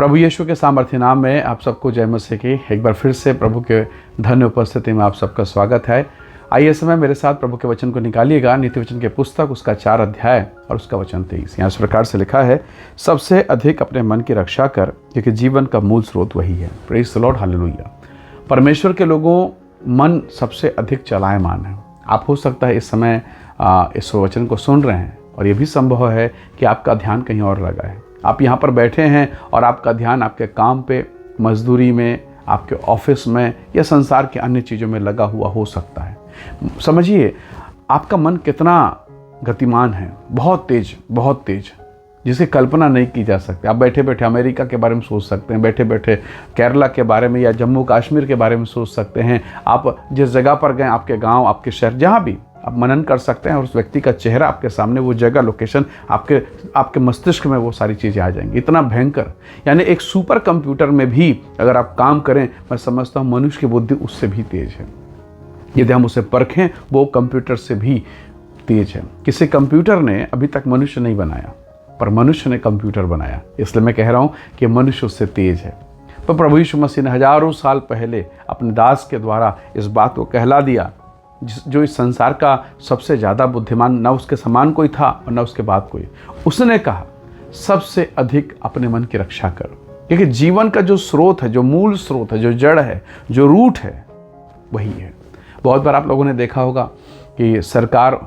प्रभु यीशु के सामर्थ्य नाम में आप सबको जय मसीह की एक बार फिर से प्रभु के धन्य उपस्थिति में आप सबका स्वागत है। आइए समय मेरे साथ प्रभु के वचन को निकालिएगा। नीति वचन के पुस्तक उसका 4 अध्याय और उसका वचन 23। यहाँ इस प्रकार से लिखा है, सबसे अधिक अपने मन की रक्षा कर, क्योंकि जीवन का मूल स्रोत वही है। Praise the Lord, hallelujah. परमेश्वर के लोगों मन सबसे अधिक चलायमान है। आप हो सकता है इस समय इस वचन को सुन रहे हैं और ये भी संभव है कि आपका ध्यान कहीं और लगा है। आप यहाँ पर बैठे हैं और आपका ध्यान आपके काम पे, मजदूरी में, आपके ऑफिस में या संसार के अन्य चीज़ों में लगा हुआ हो सकता है। समझिए आपका मन कितना गतिमान है, बहुत तेज, जिसकी कल्पना नहीं की जा सकती। आप बैठे बैठे अमेरिका के बारे में सोच सकते हैं, बैठे बैठे केरला के बारे में या जम्मू कश्मीर के बारे में सोच सकते हैं। आप जिस जगह पर गए, आपके गांव, आपके शहर, जहां भी आप मनन कर सकते हैं और उस व्यक्ति का चेहरा आपके सामने, वो जगह, लोकेशन आपके मस्तिष्क में वो सारी चीज़ें आ जाएंगी। इतना भयंकर, यानी एक सुपर कंप्यूटर में भी अगर आप काम करें, मैं समझता हूँ मनुष्य की बुद्धि उससे भी तेज है। यदि हम उसे परखें, वो कंप्यूटर से भी तेज है। किसी कंप्यूटर ने अभी तक मनुष्य नहीं बनाया, पर मनुष्य ने कंप्यूटर बनाया। इसलिए मैं कह रहा हूँ कि मनुष्य उससे तेज है। पर प्रभु यीशु मसीह ने हजारों साल पहले अपने दास के द्वारा इस बात को कहला दिया, जो इस संसार का सबसे ज़्यादा बुद्धिमान, न उसके समान कोई था और न उसके बाद कोई। उसने कहा, सबसे अधिक अपने मन की रक्षा करो, क्योंकि जीवन का जो स्रोत है, जो मूल स्रोत है, जो जड़ है, जो रूट है, वही है। बहुत बार आप लोगों ने देखा होगा कि सरकार,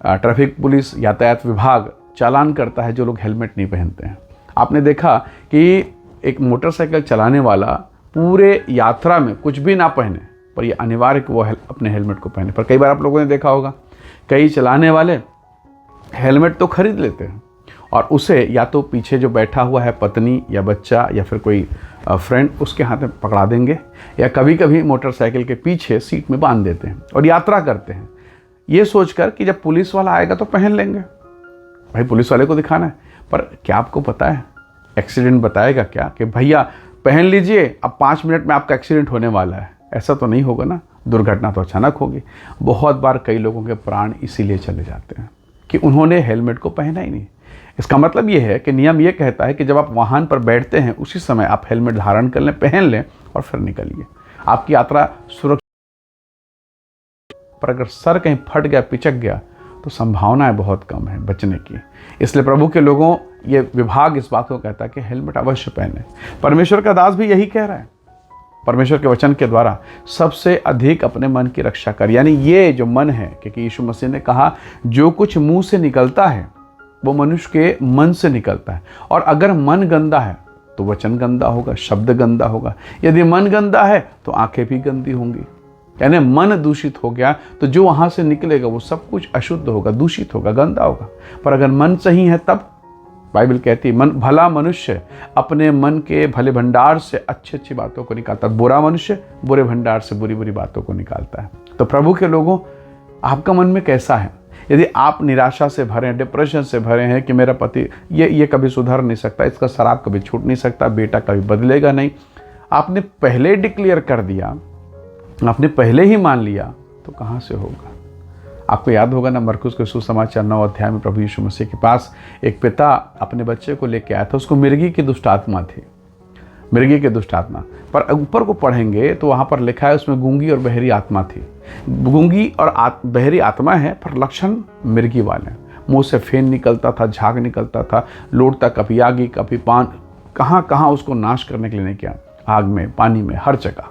ट्रैफिक पुलिस, यातायात विभाग चालान करता है जो लोग हेलमेट नहीं पहनते हैं। आपने देखा कि एक मोटरसाइकिल चलाने वाला पूरे यात्रा में कुछ भी ना पहने, पर यह अनिवार्य कि वो अपने हेलमेट को पहने। पर कई बार आप लोगों ने देखा होगा, कई चलाने वाले हेलमेट तो खरीद लेते हैं और उसे या तो पीछे जो बैठा हुआ है पत्नी या बच्चा या फिर कोई फ्रेंड, उसके हाथ में पकड़ा देंगे, या कभी कभी मोटरसाइकिल के पीछे सीट में बांध देते हैं और यात्रा करते हैं, ये सोचकर कि जब पुलिस वाला आएगा तो पहन लेंगे। भाई पुलिस वाले को दिखाना है। पर क्या आपको पता है, एक्सीडेंट बताएगा क्या कि भैया पहन लीजिए, अब 5 मिनट में आपका एक्सीडेंट होने वाला है? ऐसा तो नहीं होगा ना, दुर्घटना तो अचानक होगी। बहुत बार कई लोगों के प्राण इसीलिए चले जाते हैं कि उन्होंने हेलमेट को पहना ही नहीं। इसका मतलब ये है कि नियम ये कहता है कि जब आप वाहन पर बैठते हैं उसी समय आप हेलमेट धारण कर लें, पहन लें और फिर निकलिए। आपकी यात्रा सुरक्षित। पर अगर सर कहीं फट गया, पिचक गया, तो संभावनाएं बहुत कम है बचने की। इसलिए प्रभु के लोगों, ये विभाग इस बात को कहता है कि हेलमेट अवश्य पहने। परमेश्वर का दास भी यही कह रहा है परमेश्वर के वचन के द्वारा, सबसे अधिक अपने मन की रक्षा कर। यानी ये जो मन है, क्योंकि यीशु मसीह ने कहा जो कुछ मुंह से निकलता है वो मनुष्य के मन से निकलता है। और अगर मन गंदा है तो वचन गंदा होगा, शब्द गंदा होगा। यदि मन गंदा है तो आंखें भी गंदी होंगी। यानी मन दूषित हो गया तो जो वहां से निकलेगा वो सब कुछ अशुद्ध होगा, दूषित होगा, गंदा होगा। पर अगर मन सही है तब बाइबल कहती है, मन भला मनुष्य अपने मन के भले भंडार से अच्छी अच्छी बातों को निकालता है, बुरा मनुष्य बुरे भंडार से बुरी बुरी बातों को निकालता है। तो प्रभु के लोगों, आपका मन में कैसा है? यदि आप निराशा से भरे हैं, डिप्रेशन से भरे हैं कि मेरा पति ये कभी सुधर नहीं सकता, इसका शराब कभी छूट नहीं सकता, बेटा कभी बदलेगा नहीं, आपने पहले डिक्लेयर कर दिया, आपने पहले ही मान लिया, तो कहाँ से होगा? आपको याद होगा ना, मरकुस के सुसमाचार 9 अध्याय में प्रभु यीशु मसीह के पास एक पिता अपने बच्चे को लेके आया था। उसको मिर्गी की दुष्ट आत्मा थी, मिर्गी की दुष्ट आत्मा। पर ऊपर को पढ़ेंगे तो वहाँ पर लिखा है उसमें गूंगी और बहरी आत्मा थी। गूंगी और बहरी आत्मा है, पर लक्षण मिर्गी वाले। मुंह से फेन निकलता था, झाग निकलता था, लौटता कभी आगी कभी पान, कहाँ कहाँ उसको नाश करने के लिए नहीं किया, आग में, पानी में, हर जगह।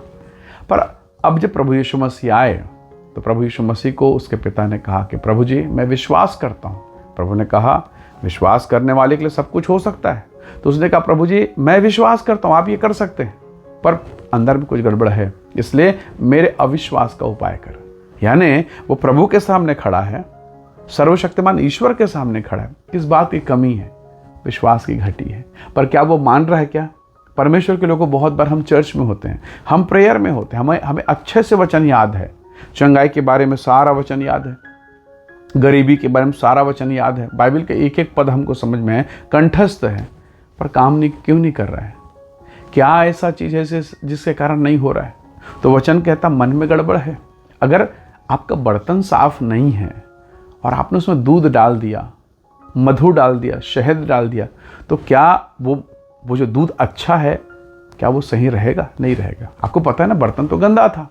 पर अब जब प्रभु यीशु मसीह आए तो प्रभु यीशु मसीह को उसके पिता ने कहा कि प्रभु जी मैं विश्वास करता हूँ। प्रभु ने कहा विश्वास करने वाले के लिए सब कुछ हो सकता है। तो उसने कहा प्रभु जी मैं विश्वास करता हूँ, आप ये कर सकते हैं, पर अंदर में कुछ गड़बड़ है, इसलिए मेरे अविश्वास का उपाय कर। यानी वो प्रभु के सामने खड़ा है, सर्वशक्तिमान ईश्वर के सामने खड़ा है। किस बात की कमी है? विश्वास की घटी है। पर क्या वो मान रहा है? क्या परमेश्वर के लोगों, बहुत बार हम चर्च में होते हैं, हम प्रेयर में होते हैं, हमें अच्छे से वचन याद है, चंगाई के बारे में सारा वचन याद है, गरीबी के बारे में सारा वचन याद है, बाइबल के एक एक पद हमको समझ में है, कंठस्थ है, पर काम क्यों नहीं कर रहा है? क्या ऐसा चीज़ है जिसके कारण नहीं हो रहा है? तो वचन कहता मन में गड़बड़ है। अगर आपका बर्तन साफ नहीं है और आपने उसमें दूध डाल दिया, मधु डाल दिया, शहद डाल दिया, तो क्या वो वो जो दूध अच्छा है क्या वो सही रहेगा? नहीं रहेगा। आपको पता है ना, बर्तन तो गंदा था।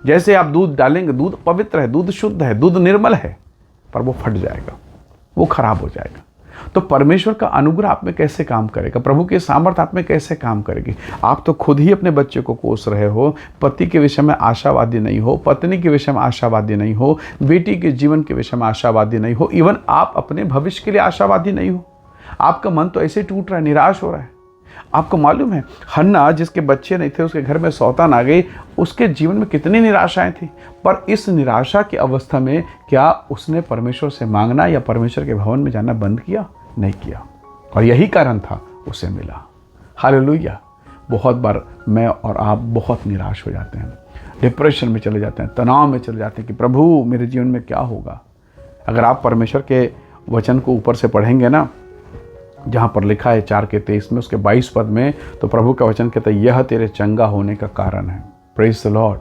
जैसे आप दूध डालेंगे, दूध पवित्र है, दूध शुद्ध है, दूध निर्मल है, पर वो फट जाएगा, वो खराब हो जाएगा। तो परमेश्वर का अनुग्रह आप में कैसे काम करेगा? प्रभु की सामर्थ आप में कैसे काम करेगी? आप तो खुद ही अपने बच्चे को कोस रहे हो, पति के विषय में आशावादी नहीं हो, पत्नी के विषय में आशावादी नहीं हो, बेटी के जीवन के विषय में आशावादी नहीं हो, इवन आप अपने भविष्य के लिए आशावादी नहीं हो। आपका मन तो ऐसे टूट रहा है, निराश हो रहा है। आपको मालूम है, हन्ना जिसके बच्चे नहीं थे, उसके घर में सौतान आ गई, उसके जीवन में कितनी निराशाएं थी। पर इस निराशा की अवस्था में क्या उसने परमेश्वर से मांगना या परमेश्वर के भवन में जाना बंद किया? नहीं किया। और यही कारण था उसे मिला। हालेलुया। बहुत बार मैं और आप बहुत निराश हो जाते हैं, डिप्रेशन में चले जाते हैं, तनाव में चले जाते हैं कि प्रभु मेरे जीवन में क्या होगा। अगर आप परमेश्वर के वचन को ऊपर से पढ़ेंगे ना, जहाँ पर लिखा है 4:23 में, उसके 22 पद में, तो प्रभु का वचन कहता है यह तेरे चंगा होने का कारण है। Praise the Lord.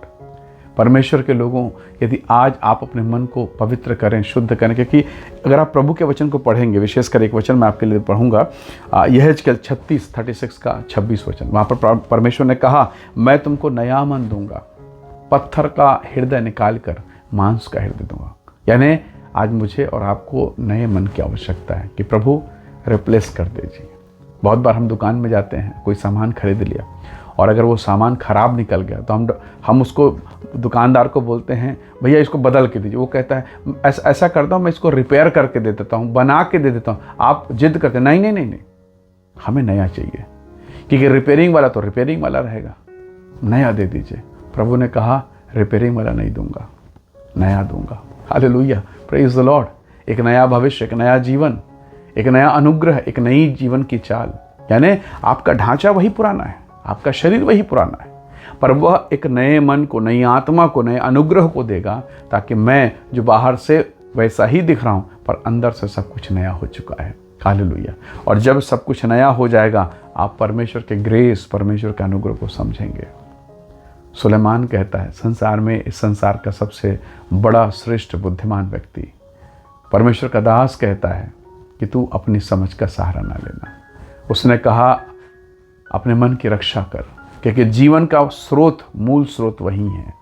परमेश्वर के लोगों, यदि आज आप अपने मन को पवित्र करें, शुद्ध करें, क्योंकि अगर आप प्रभु के वचन को पढ़ेंगे, विशेषकर एक वचन मैं आपके लिए पढ़ूंगा, यहेजकेल 36 का 26 वचन। वहाँ पर परमेश्वर ने कहा, मैं तुमको नया मन दूंगा, पत्थर का हृदय निकाल कर मांस का हृदय दूंगा। यानी आज मुझे और आपको नए मन की आवश्यकता है कि प्रभु रिप्लेस कर दीजिए। बहुत बार हम दुकान में जाते हैं, कोई सामान खरीद लिया, और अगर वो सामान ख़राब निकल गया तो हम उसको दुकानदार को बोलते हैं, भैया इसको बदल के दीजिए। वो कहता है ऐसा करता हूँ, मैं इसको रिपेयर करके दे देता हूँ, बना के दे देता हूँ। आप जिद करते हैं, नहीं नहीं नहीं नहीं, हमें नया चाहिए, क्योंकि रिपेयरिंग वाला तो रिपेयरिंग वाला रहेगा, नया दे दीजिए। प्रभु ने कहा रिपेयरिंग वाला नहीं दूंगा, नया दूंगा। Hallelujah, praise the Lord. एक नया भविष्य, एक नया जीवन, एक नया अनुग्रह, एक नई जीवन की चाल। यानी आपका ढांचा वही पुराना है, आपका शरीर वही पुराना है, पर वह एक नए मन को, नई आत्मा को, नए अनुग्रह को देगा, ताकि मैं जो बाहर से वैसा ही दिख रहा हूँ, पर अंदर से सब कुछ नया हो चुका है। हालेलुया। और जब सब कुछ नया हो जाएगा, आप परमेश्वर के ग्रेस, परमेश्वर के अनुग्रह को समझेंगे। सुलेमान कहता है, संसार में, इस संसार का सबसे बड़ा श्रेष्ठ बुद्धिमान व्यक्ति, परमेश्वर का दास कहता है कि तू अपनी समझ का सहारा ना लेना। उसने कहा अपने मन की रक्षा कर, क्योंकि जीवन का स्रोत, मूल स्रोत वही है।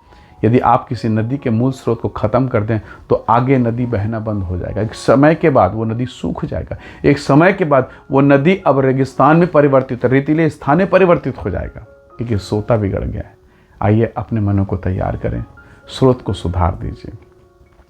यदि आप किसी नदी के मूल स्रोत को ख़त्म कर दें तो आगे नदी बहना बंद हो जाएगा। एक समय के बाद वो नदी सूख जाएगा, एक समय के बाद वो नदी अब रेगिस्तान में परिवर्तित, रेतीले स्थान में परिवर्तित हो जाएगा, क्योंकि सोता बिगड़ गया है। आइए अपने मनों को तैयार करें, स्रोत को सुधार दीजिए,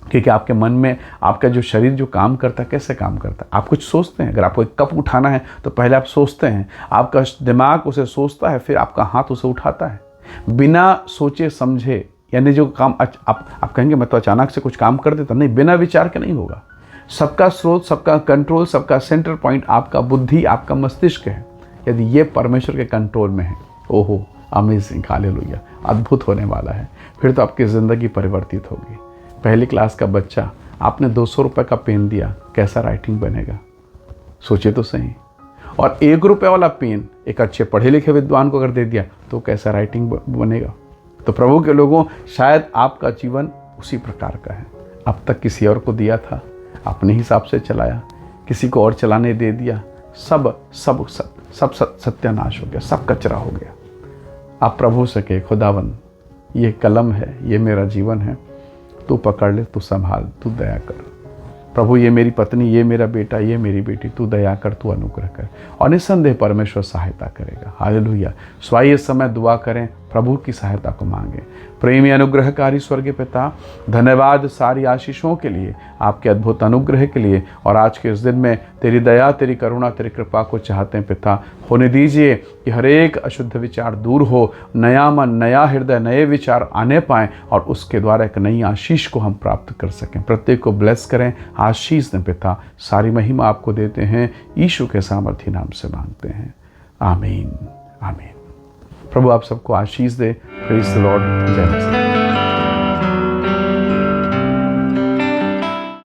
क्योंकि आपके मन में आपका जो शरीर जो काम करता है, कैसे काम करता है? आप कुछ सोचते हैं। अगर आपको एक कप उठाना है तो पहले आप सोचते हैं, आपका दिमाग उसे सोचता है, फिर आपका हाथ उसे उठाता है, बिना सोचे समझे। यानी जो काम आप कहेंगे मैं तो अचानक से कुछ काम कर देता, नहीं, बिना विचार के नहीं होगा। सबका स्रोत, सबका कंट्रोल, सबका सेंटर पॉइंट आपका बुद्धि, आपका मस्तिष्क है। यदि ये परमेश्वर के कंट्रोल में है, ओहो अमेजिंग, हालेलुया, अद्भुत होने वाला है। फिर तो आपकी ज़िंदगी परिवर्तित होगी। पहली क्लास का बच्चा, आपने 200 रुपये का पेन दिया, कैसा राइटिंग बनेगा? सोचिए तो सही। और 1 रुपये वाला पेन एक अच्छे पढ़े लिखे विद्वान को अगर दे दिया तो कैसा राइटिंग बनेगा? तो प्रभु के लोगों, शायद आपका जीवन उसी प्रकार का है। अब तक किसी और को दिया था, अपने हिसाब से चलाया, किसी को और चलाने दे दिया, सब सत्यानाश हो गया, सब कचरा हो गया। आप प्रभु से कहे, खुदावन ये कलम है, ये मेरा जीवन है, तू पकड़ ले, तू संभाल, तू दया कर। प्रभु ये मेरी पत्नी, ये मेरा बेटा, ये मेरी बेटी, तू दया कर, तू अनुग्रह कर। और निस्संदेह परमेश्वर सहायता करेगा। हालेलुया। स्वाई समय दुआ करें, प्रभु की सहायता को मांगें। प्रेमी अनुग्रहकारी स्वर्गीय पिता, धन्यवाद सारी आशीषों के लिए, आपके अद्भुत अनुग्रह के लिए। और आज के इस दिन में तेरी दया, तेरी करुणा, तेरी कृपा को चाहते हैं पिता। होने दीजिए कि हर एक अशुद्ध विचार दूर हो, नया मन, नया हृदय, नए विचार आने पाएँ, और उसके द्वारा एक नई आशीष को हम प्राप्त कर सकें। प्रत्येक को ब्लेस करें, आशीष दें पिता। सारी महिमा आपको देते हैं, यीशु के सामर्थी नाम से मांगते हैं, आमीन, आमीन। प्रभु आप सबको आशीष दे। Praise the Lord. जय मसीह।